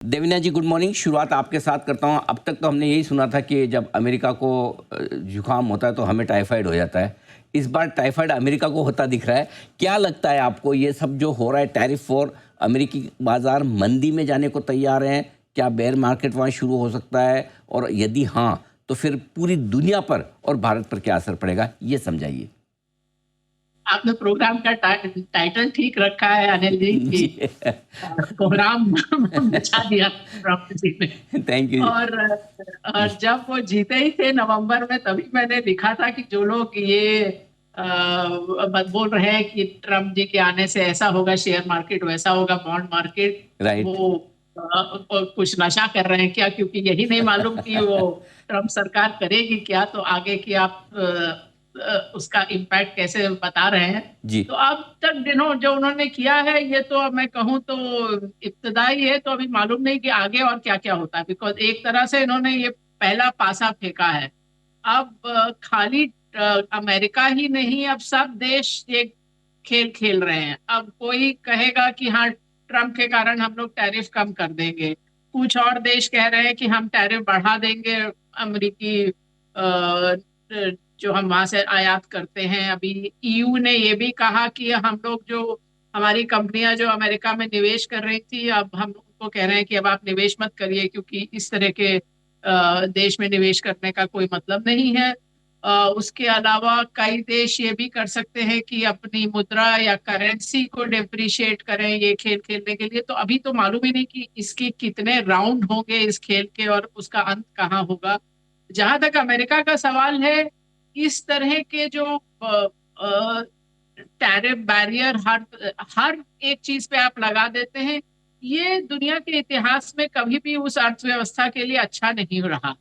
देवीना जी, good morning. शुरुआत आपके साथ करता हूँ। अब तक तो हमने यही सुना था कि जब अमेरिका को जुकाम होता है तो हमें टाइफाइड हो जाता है। इस बार टाइफाइड अमेरिका को होता दिख रहा है। क्या लगता है आपको, ये सब जो हो रहा है टैरिफ वॉर, अमेरिकी बाजार मंदी में जाने को तैयार हैं? क्या बेयर मार्केट वहाँ शुरू हो सकता है? और यदि हाँ, तो फिर पूरी दुनिया पर और भारत पर क्या असर पड़ेगा, ये समझाइए। आपने प्रोग्राम का टाइटल ठीक रखा है अनिल जी की जी। कोहराम मचा दिया ट्रम्प जी ने। थैंक यू जी। और जब वो जीते ही थे नवंबर में, तभी मैंने लिखा था कि जो लोग ये बोल रहे हैं कि ट्रम्प जी के आने से ऐसा होगा, शेयर मार्केट वैसा होगा, बॉन्ड मार्केट, राइट। वो कुछ नशा कर रहे हैं क्या, क्योंकि यही नहीं मालूम कि वो ट्रम्प सरकार करेगी क्या, तो आगे की आप उसका इम्पैक्ट कैसे बता रहे हैं। जी। तो अब तक दिनों जो उन्होंने किया है, ये तो अब मैं कहूँ तो इब्तदाई है, तो अभी मालूम नहीं कि आगे और क्या क्या होता है। बिकॉज एक तरह से इन्होंने ये पहला पासा फेंका है। अब खाली अमेरिका ही नहीं, अब सब देश ये खेल खेल रहे हैं। अब कोई कहेगा कि हाँ, ट्रम्प के कारण हम लोग टैरिफ कम कर देंगे, कुछ और देश कह रहे हैं कि हम टैरिफ बढ़ा देंगे। अमेरिकी जो हम वहां से आयात करते हैं, अभी ईयू ने ये भी कहा कि हम लोग जो हमारी कंपनियां जो अमेरिका में निवेश कर रही थी, अब हम उनको कह रहे हैं कि अब आप निवेश मत करिए, क्योंकि इस तरह के देश में निवेश करने का कोई मतलब नहीं है। उसके अलावा कई देश ये भी कर सकते हैं कि अपनी मुद्रा या करेंसी को डिप्रिशिएट करें, ये खेल खेलने के लिए। तो अभी तो मालूम ही नहीं कि इसके कितने राउंड होंगे इस खेल के, और उसका अंत कहाँ होगा। जहां तक अमेरिका का सवाल है, इस तरह के जो टैरिफ बैरियर हर हर एक चीज पे आप लगा देते हैं, ये दुनिया के इतिहास में कभी भी उस अर्थव्यवस्था के लिए अच्छा नहीं रहा।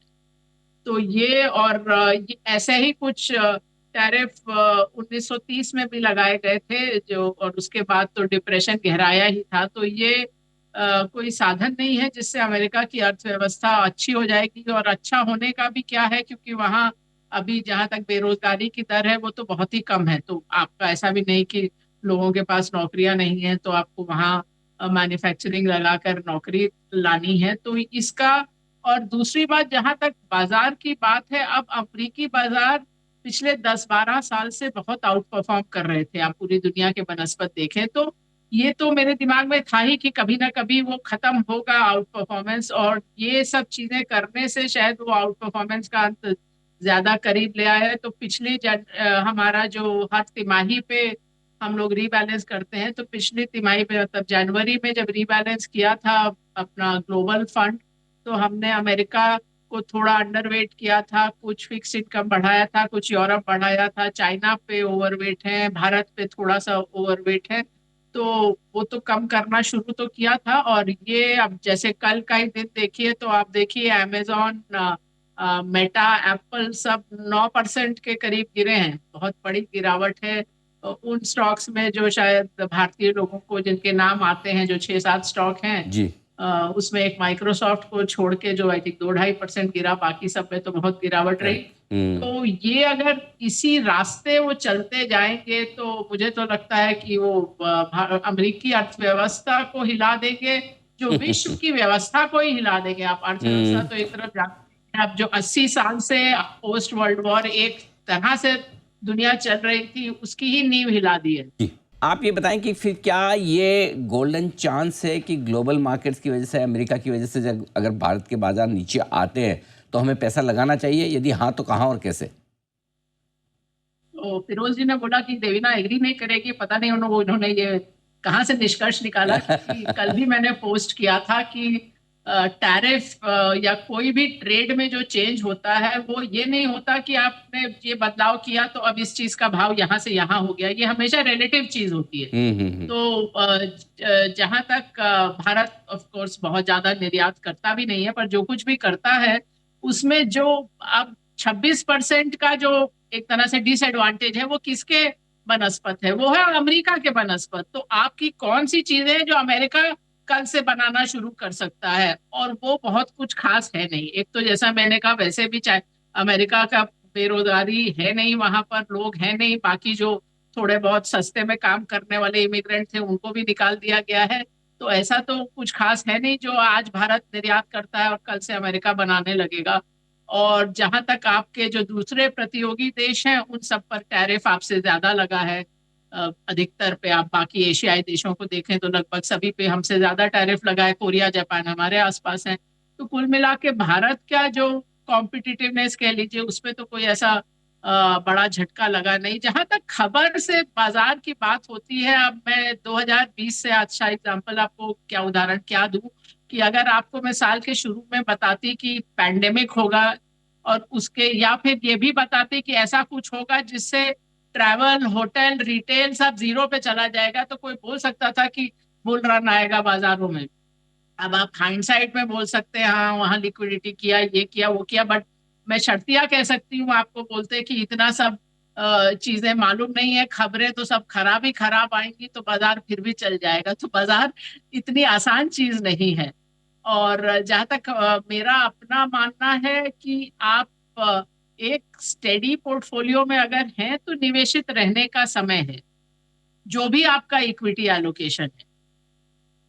तो ये और ये ऐसे ही कुछ टैरिफ 1930 में भी लगाए गए थे, जो और उसके बाद तो डिप्रेशन गहराया ही था। तो ये कोई साधन नहीं है जिससे अमेरिका की अर्थव्यवस्था अच्छी हो जाएगी। और अच्छा होने का भी क्या है, क्योंकि वहाँ अभी जहाँ तक बेरोजगारी की दर है, वो तो बहुत ही कम है। तो आपका ऐसा भी नहीं कि लोगों के पास नौकरियां नहीं है, तो आपको वहाँ मैन्युफैक्चरिंग लगाकर नौकरी लानी है। तो इसका, और दूसरी बात, जहां तक बाजार की बात है, अब अफ्रीकी बाजार पिछले 10-12 साल से बहुत आउट परफॉर्म कर रहे थे। आप पूरी दुनिया के बनस्पत देखें तो ये तो मेरे दिमाग में था ही कि कभी ना कभी वो खत्म होगा आउट परफॉर्मेंस, और ये सब चीजें करने से शायद वो आउट परफॉर्मेंस का अंत ज्यादा करीब ले आया है। तो हमारा जो हर तिमाही पे हम लोग रीबैलेंस करते हैं, तो पिछली तिमाही पे मतलब जनवरी में जब रीबैलेंस किया था अपना ग्लोबल फंड, तो हमने अमेरिका को थोड़ा अंडरवेट किया था, कुछ फिक्स इनकम बढ़ाया था, कुछ यूरोप बढ़ाया था, चाइना पे ओवरवेट है, भारत पे थोड़ा सा ओवरवेट है। तो वो तो कम करना शुरू तो किया था। और ये अब जैसे कल का ही दिन देखिए, तो आप देखिए अमेजोन, मेटा, एप्पल सब 9% के करीब गिरे हैं। बहुत बड़ी गिरावट है उन स्टॉक्स में जो शायद भारतीय लोगों को जिनके नाम आते हैं, जो 6-7 स्टॉक हैं, जी। उसमें एक माइक्रोसॉफ्ट को छोड़ के जो आई थिंक 2-2.5% गिरा, बाकी सब में तो बहुत गिरावट रही। राइट। हम्म। तो ये अगर इसी रास्ते वो चलते जाएंगे, तो मुझे तो लगता है कि वो अमेरिकी अर्थव्यवस्था को हिला देंगे, जो विश्व की व्यवस्था को ही हिला देंगे। आप अर्थव्यवस्था हम्म। तो एक तरफ जाते हैं, अब जो 80 साल से पोस्ट वर्ल्ड वॉर एक तरह से दुनिया चल रही थी, उसकी ही नींव हिला दी है। जी। आप ये बताएं कि फिर क्या ये गोल्डन चांस है कि ग्लोबल मार्केट्स की वजह से, अमेरिका की वजह से, जब अगर भारत के बाजार नीचे आते हैं तो हमें पैसा लगाना चाहिए? यदि हाँ, तो कहाँ और कैसे? तो फिरोज जी ने बोला कि देवीना एग्री नहीं करेगी, पता नहीं उन्होंने ये कहाँ से निष्कर्ष निकाला, क्योंकि कल भी मैंने पोस्ट किया था कि टैरिफ या कोई भी ट्रेड में जो चेंज होता है, वो ये नहीं होता कि आपने ये बदलाव किया तो अब इस चीज का भाव यहाँ से यहाँ हो गया। ये हमेशा रिलेटिव चीज होती है। हम्म। तो जहां तक भारत ऑफ कोर्स बहुत ज्यादा निर्यात करता भी नहीं है, पर जो कुछ भी करता है उसमें जो अब 26% का जो एक तरह से डिसएडवांटेज है, वो किसके बनस्पत है? वो है अमेरिका के बनस्पत। तो आपकी कौन सी चीजें हैं जो अमेरिका कल से बनाना शुरू कर सकता है? और वो बहुत कुछ खास है नहीं। एक तो जैसा मैंने कहा, वैसे भी चाहे अमेरिका का बेरोजगारी है नहीं, वहां पर लोग हैं नहीं, बाकी जो थोड़े बहुत सस्ते में काम करने वाले इमिग्रेंट थे उनको भी निकाल दिया गया है। तो ऐसा तो कुछ खास है नहीं जो आज भारत निर्यात करता है और कल से अमेरिका बनाने लगेगा। और जहां तक आपके जो दूसरे प्रतियोगी देश हैं उन सब पर टैरिफ आपसे ज्यादा लगा है। अधिकतर पे आप बाकी एशियाई देशों को देखें तो लगभग सभी पे हमसे ज्यादा टैरिफ लगा है। कोरिया जापान हमारे आसपास है। तो कुल मिला के भारत का जो कॉम्पिटिटिवनेस कह लीजिए उसमें तो कोई ऐसा बड़ा झटका लगा नहीं। जहां तक खबर से बाजार की बात होती है, अब मैं 2020 से अच्छा एग्जांपल आपको क्या उदाहरण क्या दूं कि अगर आपको मैं साल के शुरू में बताती कि पैंडेमिक होगा और उसके या फिर ये भी बताती कि ऐसा कुछ होगा जिससे ट्रैवल होटल रिटेल सब जीरो पे चला जाएगा, तो कोई बोल सकता था कि बुल रन आएगा बाजारों में। अब आप हाइंडसाइट में बोल सकते हैं हाँ वहां लिक्विडिटी किया ये किया वो किया, बट मैं शर्तिया कह सकती हूँ आपको बोलते कि इतना सब चीजें मालूम नहीं है, खबरें तो सब खराब ही खराब आएंगी तो बाजार फिर भी चल जाएगा। तो बाजार इतनी आसान चीज नहीं है। और जहां तक मेरा अपना मानना है कि आप एक स्टेडी पोर्टफोलियो में अगर हैं तो निवेशित रहने का समय है, जो भी आपका इक्विटी एलोकेशन है।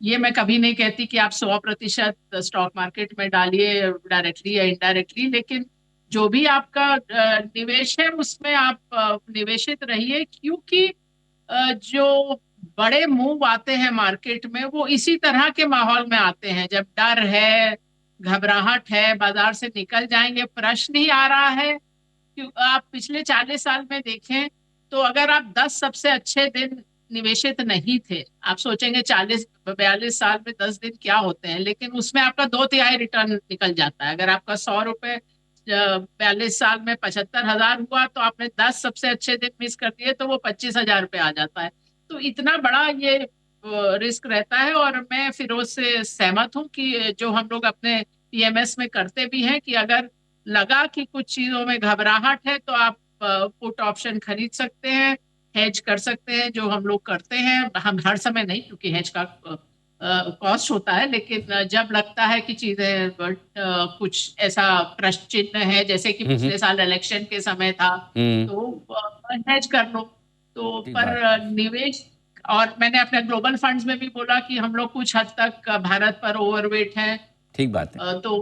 ये मैं कभी नहीं कहती कि आप 100% स्टॉक मार्केट में डालिए डायरेक्टली या इनडायरेक्टली, लेकिन जो भी आपका निवेश है उसमें आप निवेशित रहिए, क्योंकि जो बड़े मूव आते हैं मार्केट में वो इसी तरह के माहौल में आते हैं जब डर है, घबराहट है, बाजार से निकल जाएंगे प्रश्न ही आ रहा है। कि आप पिछले 40 साल में देखें तो अगर आप 10 सबसे अच्छे दिन निवेशित नहीं थे, आप सोचेंगे 40 42 साल में 10 दिन क्या होते हैं, लेकिन उसमें आपका 2/3 रिटर्न निकल जाता है। अगर आपका 100 रुपए 42 साल में 75,000 हुआ तो आपने 10 सबसे अच्छे दिन मिस कर दिए तो वो 25,000 रुपये आ जाता है। तो इतना बड़ा ये रिस्क रहता है। और मैं फिरोज से सहमत हूँ कि जो हम लोग अपने पीएमएस में करते भी हैं कि अगर लगा कि कुछ चीजों में घबराहट है तो आप पुट ऑप्शन खरीद सकते हैं, हेज कर सकते हैं, जो हम लोग करते हैं। हम हर समय नहीं, क्योंकि हेज का कॉस्ट होता है, लेकिन जब लगता है कि चीजें कुछ ऐसा प्रश्न चिन्ह है जैसे कि हम्म। पिछले साल इलेक्शन के समय था हम्म। तो हेज कर लो। तो ठीक पर बात है। निवेश, और मैंने अपने ग्लोबल फंड्स में भी बोला कि हम लोग कुछ हद तक भारत पर ओवरवेट हैं। ठीक बात है। तो